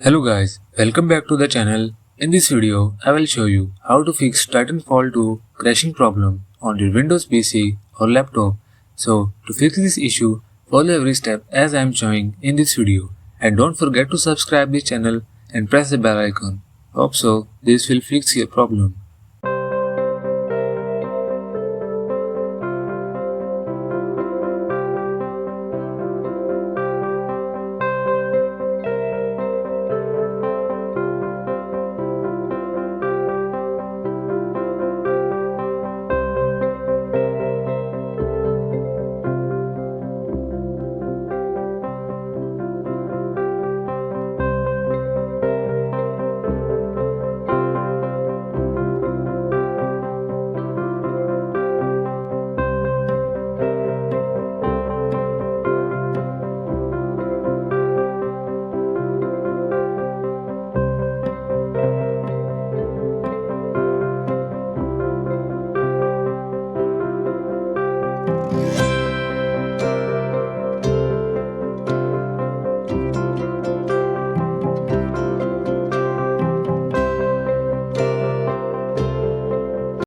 Hello guys, welcome back to the channel. In this video, I will show you how to fix Titanfall 2 crashing problem on your Windows PC or laptop. So to fix this issue, follow every step as I am showing in this video, and don't forget to subscribe this channel and press the bell icon. Hope so, this will fix your problem.